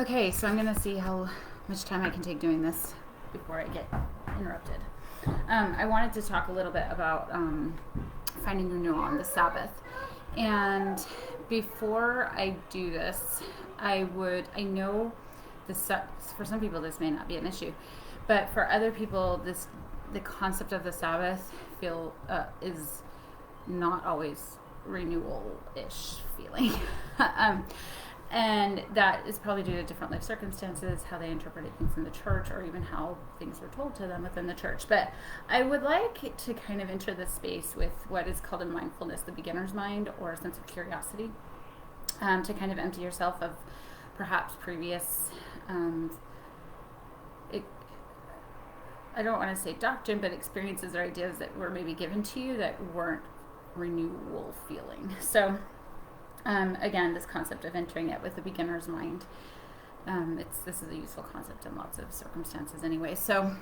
Okay, so I'm going to see how much time I can take doing this before I get interrupted. I wanted to talk a little bit about finding renewal on the Sabbath. And before I do this, I know this, for some people this may not be an issue, but for other people, the concept of the Sabbath is not always renewal-ish feeling. And that is probably due to different life circumstances, how they interpreted things in the church, or even how things were told to them within the church. But I would like to kind of enter this space with what is called in mindfulness the beginner's mind, or a sense of curiosity, to kind of empty yourself of perhaps previous, I don't want to say doctrine, but experiences or ideas that were maybe given to you that weren't renewal feeling. So again, this concept of entering it with a beginner's mind. This is a useful concept in lots of circumstances anyway. So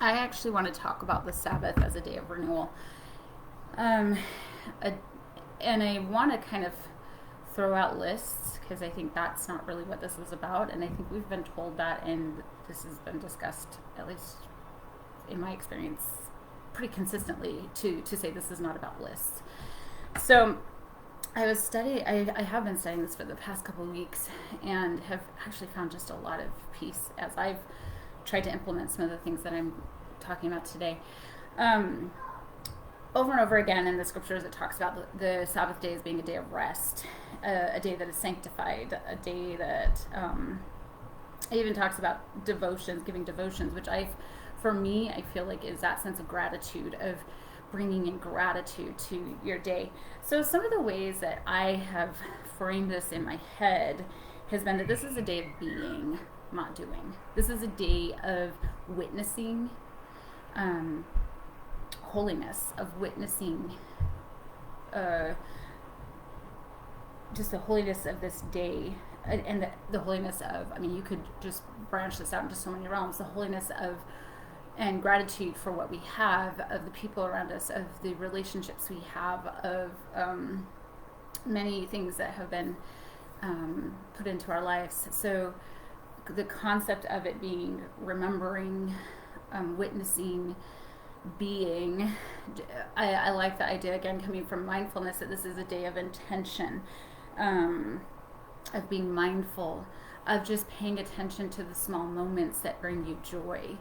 I actually want to talk about the Sabbath as a day of renewal. And I want to kind of throw out lists, because I think that's not really what this is about. And I think we've been told that, and this has been discussed, at least in my experience, pretty consistently, to say this is not about lists. So I have been studying this for the past couple of weeks, and have actually found just a lot of peace as I've tried to implement some of the things that I'm talking about today. Over and over again in the scriptures, it talks about the Sabbath day as being a day of rest, a day that is sanctified, a day that it even talks about devotions, giving devotions, which for me, I feel like is that sense of gratitude, of bringing in gratitude to your day. So some of the ways that I have framed this in my head has been that this is a day of being, not doing. This is a day of witnessing holiness, of witnessing just the holiness of this day, and the holiness of, you could just branch this out into so many realms, the holiness of and gratitude for what we have, of the people around us, of the relationships we have, of many things that have been put into our lives. So the concept of it being remembering, witnessing, being, I like the idea, again, coming from mindfulness, that this is a day of intention, of being mindful, of just paying attention to the small moments that bring you joy,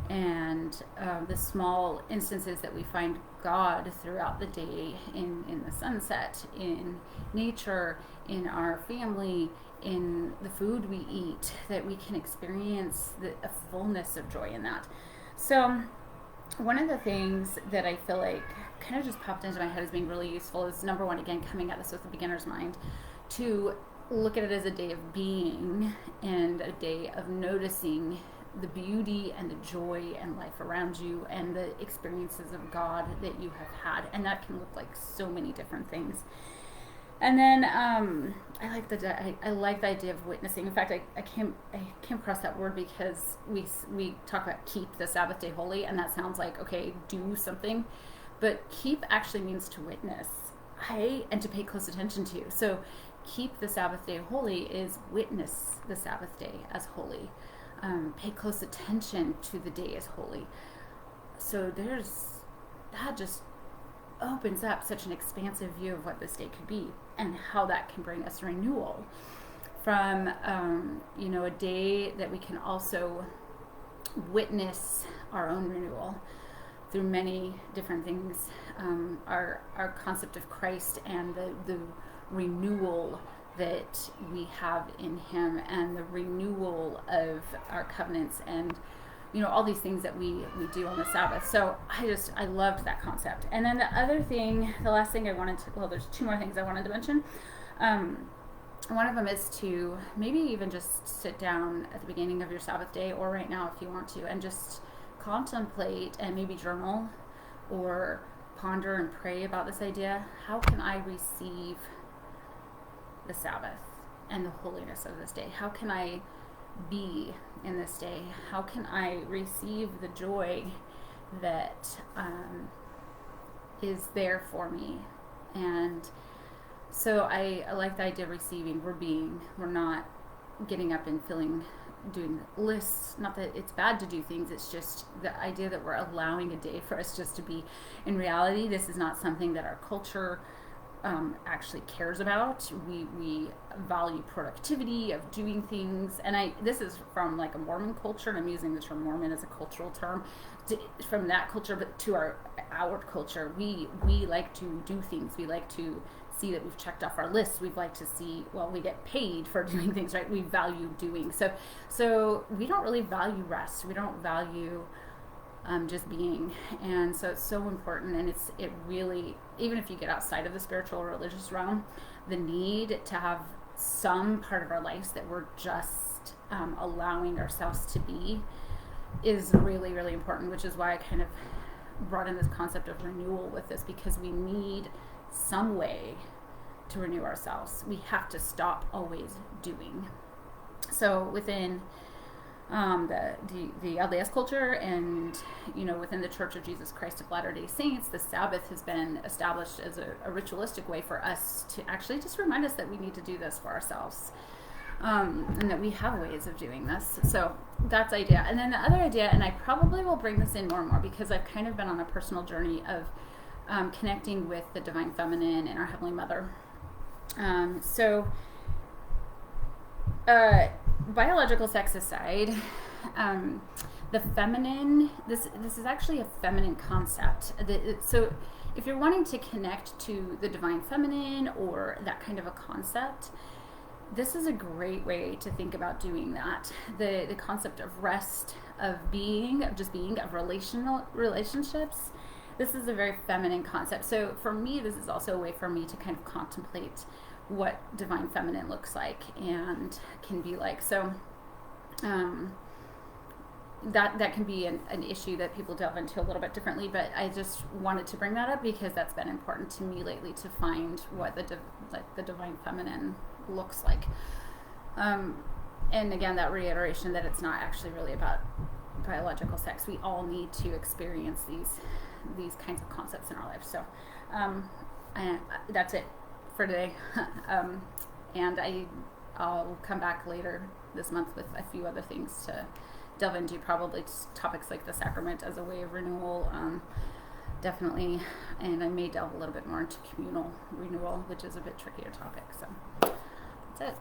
and the small instances that we find God throughout the day, in the sunset, in nature, in our family, in the food we eat, that we can experience a fullness of joy in that. So one of the things that I feel like kind of just popped into my head as being really useful is, number one, again, coming at this with a beginner's mind, to look at it as a day of being and a day of noticing the beauty and the joy and life around you, and the experiences of God that you have had. And that can look like so many different things. And then I like the idea of witnessing. In fact, I came across that word because we talk about keep the Sabbath day holy, and that sounds like, okay, do something, but keep actually means to witness, and to pay close attention to. So keep the Sabbath day holy is witness the Sabbath day as holy. Pay close attention to the day as holy. So that just opens up such an expansive view of what this day could be, and how that can bring us renewal from a day that we can also witness our own renewal through many different things. Our concept of Christ, and the renewal that we have in him, and the renewal of our covenants, and all these things that we do on the Sabbath. So I loved that concept. And then the last thing I wanted to, there's two more things I wanted to mention. One of them is to maybe even just sit down at the beginning of your Sabbath day, or right now if you want to, and just contemplate and maybe journal or ponder and pray about this idea. How can I receive the Sabbath and the holiness of this day? How can I be in this day? How can I receive the joy that is there for me? And so I like the idea of receiving. We're being. We're not getting up and doing lists. Not that it's bad to do things, it's just the idea that we're allowing a day for us just to be. In reality, this is not something that our culture actually cares about. We value productivity of doing things, and this is from like a Mormon culture, and I'm using the term Mormon as a cultural term, from that culture, but to our culture, we like to do things. We like to see that we've checked off our lists. We'd like to see, well, we get paid for doing things, right? We value doing. So we don't really value rest. We don't value just being. And so it's so important. And it really, even if you get outside of the spiritual or religious realm, the need to have some part of our lives that we're just allowing ourselves to be is really, really important, which is why I kind of brought in this concept of renewal with this, because we need some way to renew ourselves. We have to stop always doing. So within the LDS culture, and within the Church of Jesus Christ of Latter-day Saints, the Sabbath has been established as a ritualistic way for us to actually just remind us that we need to do this for ourselves, and that we have ways of doing this. So that's idea. And then the other idea, and I probably will bring this in more and more because I've kind of been on a personal journey of connecting with the Divine Feminine and our Heavenly Mother. Biological sex aside, the feminine, this is actually a feminine concept. So if you're wanting to connect to the Divine Feminine or that kind of a concept, this is a great way to think about doing that. The concept of rest, of being, of just being, of relationships. This is a very feminine concept. So for me, this is also a way for me to kind of contemplate what Divine Feminine looks like and can be like. So that can be an issue that people delve into a little bit differently, but I just wanted to bring that up because that's been important to me lately, to find what the Divine Feminine looks like. And again, that reiteration that it's not actually really about biological sex. We all need to experience these kinds of concepts in our lives. So and that's it for today. And I'll come back later this month with a few other things to delve into, probably topics like the sacrament as a way of renewal, definitely, and I may delve a little bit more into communal renewal, which is a bit trickier topic. So that's it.